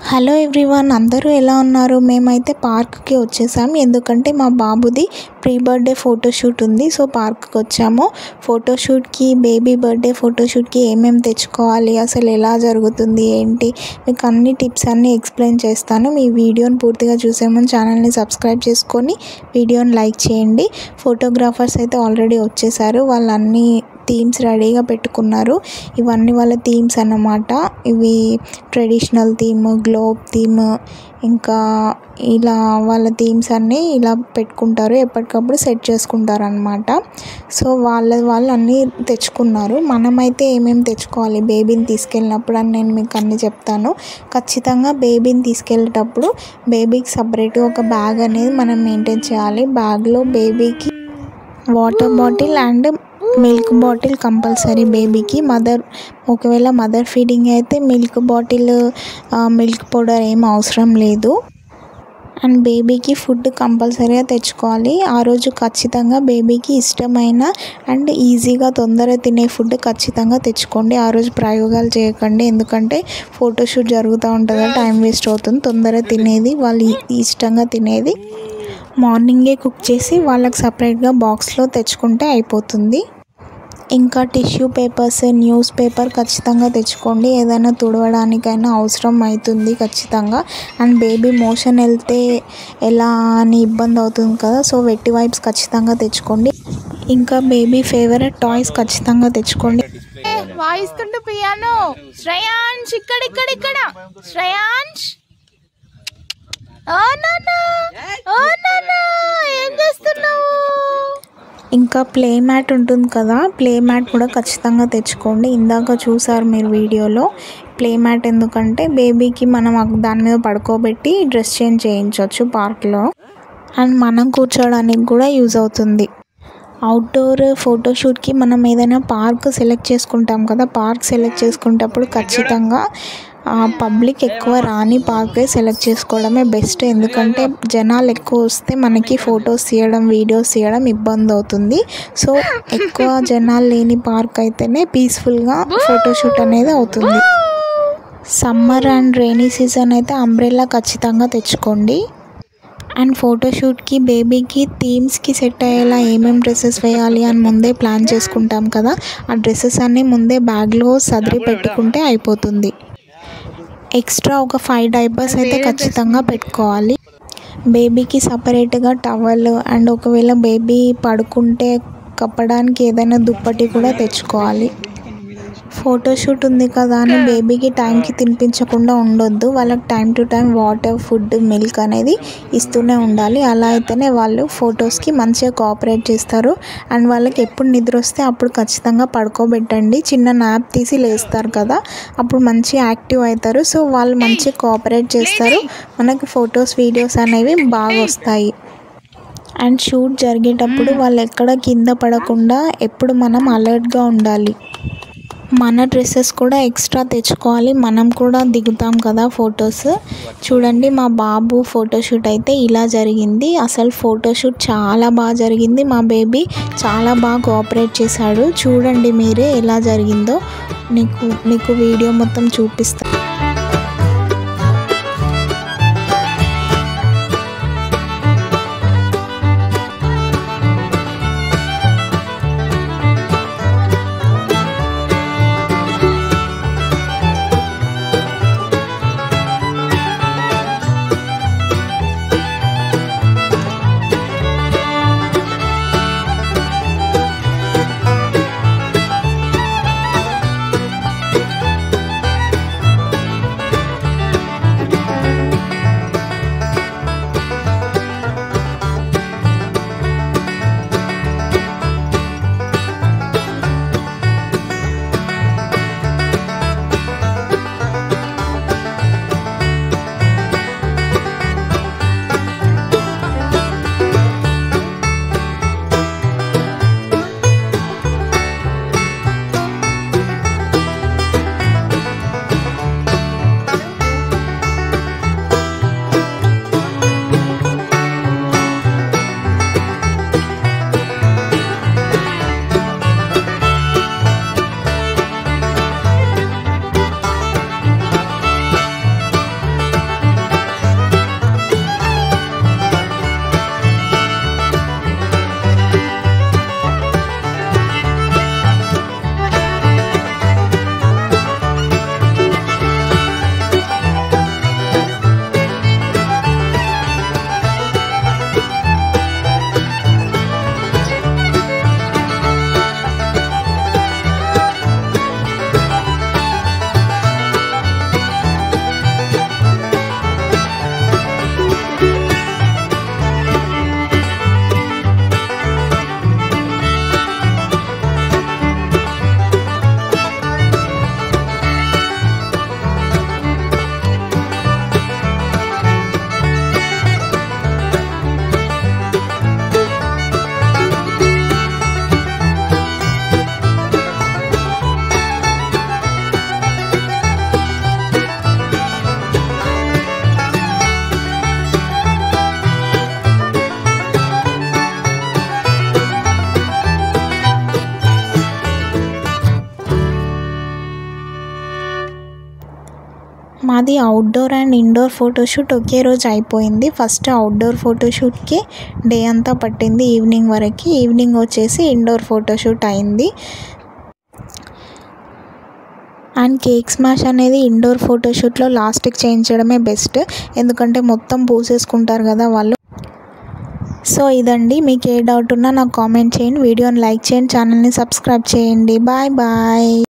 Hello everyone, అందరూ ఎలా ఉన్నారు? మేమైతే పార్క్కి వచ్చేసాము. ఎందుకంటే మా బాబుది ప్రీ బర్త్డే ఫోటోషూట్ ఉంది. సో పార్క్కి వచ్చాము. ఫోటోషూట్కి, బేబీ బర్త్డే ఫోటోషూట్కి ఏమేమి తెచ్చుకోవాలి, అసలు ఎలా జరుగుతుంది ఏంటి, మీకు అన్ని టిప్స్ అన్నీ ఎక్స్ప్లెయిన్ చేస్తాను. మీ వీడియోని పూర్తిగా చూసే ముందు ఛానల్ని సబ్స్క్రైబ్ చేసుకొని వీడియోని లైక్ చేయండి. ఫోటోగ్రాఫర్స్ అయితే ఆల్రెడీ వచ్చేసారు. వాళ్ళన్నీ థీమ్స్ రెడీగా పెట్టుకున్నారు. ఇవన్నీ వాళ్ళ థీమ్స్ అన్నమాట. ఇవి ట్రెడిషనల్ థీమ్, గ్లోబ్ థీమ్, ఇంకా ఇలా వాళ్ళ థీమ్స్ అన్నీ ఇలా పెట్టుకుంటారు. ఎప్పటికప్పుడు సెట్ చేసుకుంటారు అన్నమాట. సో వాళ్ళు అన్నీ తెచ్చుకున్నారు. మనమైతే ఏమేమి తెచ్చుకోవాలి బేబీని తీసుకెళ్ళినప్పుడు అని నేను మీకు అన్నీ చెప్తాను. ఖచ్చితంగా బేబీని తీసుకెళ్ళేటప్పుడు బేబీకి సపరేట్గా ఒక బ్యాగ్ అనేది మనం మెయింటైన్ చేయాలి. బ్యాగ్లో బేబీకి water bottle and milk bottle compulsory. బేబీకి ఒకవేళ మదర్ ఫీడింగ్ అయితే మిల్క్ బాటిల్, మిల్క్ పౌడర్ ఏం అవసరం లేదు. అండ్ బేబీకి ఫుడ్ కంపల్సరీగా తెచ్చుకోవాలి. ఆ రోజు ఖచ్చితంగా బేబీకి ఇష్టమైన అండ్ ఈజీగా తొందరగా తినే ఫుడ్ ఖచ్చితంగా తెచ్చుకోండి. ఆ రోజు ప్రయోగాలు చేయకండి. ఎందుకంటే ఫోటోషూట్ జరుగుతూ ఉంటుంది, టైం వేస్ట్ అవుతుంది. తొందరగా తినేది, వాళ్ళు ఇష్టంగా తినేది మార్నింగే కుక్ చేసి వాళ్ళకి సపరేట్గా బాక్స్లో తెచ్చుకుంటే అయిపోతుంది. ఇంకా టిష్యూ పేపర్స్, న్యూస్ పేపర్ ఖచ్చితంగా తెచ్చుకోండి. ఏదైనా తుడవడానికైనా అవసరం అవుతుంది ఖచ్చితంగా. అండ్ బేబీ మోషన్ వెళ్తే ఎలా అని ఇబ్బంది అవుతుంది కదా, సో వెట్టి వైప్స్ ఖచ్చితంగా తెచ్చుకోండి. ఇంకా బేబీ ఫేవరెట్ టాయ్స్ ఖచ్చితంగా తెచ్చుకోండి. వాయిస్తుండు పియానో. శ్రేయాంష్ ఇక్కడ శ్రేయాంష్. ఓ నాన్నా, ఏం చేస్తున్నావు? ఇంకా ప్లే మ్యాట్ ఉంటుంది కదా, ప్లే మ్యాట్ కూడా ఖచ్చితంగా తెచ్చుకోండి. ఇందాక చూసారు మీరు వీడియోలో. ప్లే మ్యాట్ ఎందుకంటే బేబీకి మనం దాని మీద పడుకోబెట్టి డ్రెస్ చేంజ్ చేయించవచ్చు పార్క్లో. అండ్ మనం కూర్చోడానికి కూడా యూజ్ అవుతుంది. అవుట్డోర్ ఫోటోషూట్కి మనం ఏదైనా పార్క్ సెలెక్ట్ చేసుకుంటాం కదా, పార్క్ సెలెక్ట్ చేసుకునేటప్పుడు ఖచ్చితంగా పబ్లిక్ ఎక్కువ రాని పార్కే సెలెక్ట్ చేసుకోవడమే బెస్ట్. ఎందుకంటే జనాలు ఎక్కువ వస్తే మనకి ఫొటోస్ తీయడం, వీడియోస్ తీయడం ఇబ్బంది అవుతుంది. సో ఎక్కువ జనాలు లేని పార్క్ అయితేనే పీస్ఫుల్గా ఫోటోషూట్ అనేది అవుతుంది. సమ్మర్ అండ్ రైనీ సీజన్ అయితే అంబ్రెల్లా ఖచ్చితంగా తెచ్చుకోండి. అండ్ ఫోటోషూట్కి, బేబీకి థీమ్స్కి సెట్ అయ్యేలా ఏమేమి డ్రెస్సెస్ వేయాలి అని ముందే ప్లాన్ చేసుకుంటాం కదా, ఆ డ్రెస్సెస్ అన్నీ ముందే బ్యాగ్లో సదిరి పెట్టుకుంటే అయిపోతుంది. ఎక్స్ట్రా ఒక 5 డైపర్స్ అయితే ఖచ్చితంగా పెట్టుకోవాలి. బేబీకి సపరేట్గా టవల్ అండ్ ఒకవేళ బేబీ పడుకుంటే కప్పడానికి ఏదైనా దుప్పటి కూడా తెచ్చుకోవాలి. ఫోటోషూట్ ఉంది కదా అని బేబీకి టైంకి తినిపించకుండా ఉండొద్దు. వాళ్ళకి time to time water, food, milk అనేది ఇస్తూనే ఉండాలి. అలా అయితేనే వాళ్ళు ఫొటోస్కి మంచిగా కోఆపరేట్ చేస్తారు. అండ్ వాళ్ళకి ఎప్పుడు నిద్ర వస్తే అప్పుడు ఖచ్చితంగా పడుకోబెట్టండి. చిన్న నాప్ తీసి లేస్తారు కదా, అప్పుడు మంచి యాక్టివ్ అవుతారు. సో వాళ్ళు మంచిగా కోఆపరేట్ చేస్తారు. మనకి ఫొటోస్, వీడియోస్ అనేవి బాగా వస్తాయి. అండ్ షూట్ జరిగేటప్పుడు వాళ్ళు ఎక్కడ కింద పడకుండా ఎప్పుడు మనం అలర్ట్గా ఉండాలి. మన డ్రెస్సెస్ కూడా ఎక్స్ట్రా తెచ్చుకోవాలి. మనం కూడా దిగుతాం కదా ఫొటోస్. చూడండి, మా బాబు ఫోటోషూట్ అయితే ఇలా జరిగింది. అసలు ఫోటోషూట్ చాలా బాగా జరిగింది. మా బేబీ చాలా బాగా కోఆపరేట్ చేశాడు. చూడండి మీరే ఎలా జరిగిందో. మీకు వీడియో మొత్తం చూపిస్తాను. మాది అవుట్డోర్ అండ్ ఇండోర్ ఫోటోషూట్ ఒకే రోజు అయిపోయింది. ఫస్ట్ అవుట్డోర్ ఫోటోషూట్కి డే అంతా పట్టింది, ఈవినింగ్ వరకు. ఈవినింగ్ వచ్చేసి ఇండోర్ ఫోటోషూట్ అయింది. అండ్ కేక్ స్మాష్ అనేది ఇండోర్ ఫోటోషూట్లో లాస్ట్కి చేయించడమే బెస్ట్, ఎందుకంటే మొత్తం పూసేసుకుంటారు కదా వాళ్ళు. సో ఇదండి, మీకు ఏ డౌట్ ఉన్నా నాకు కామెంట్ చేయండి, వీడియోని లైక్ చేయండి, ఛానల్ని సబ్స్క్రైబ్ చేయండి. Bye bye.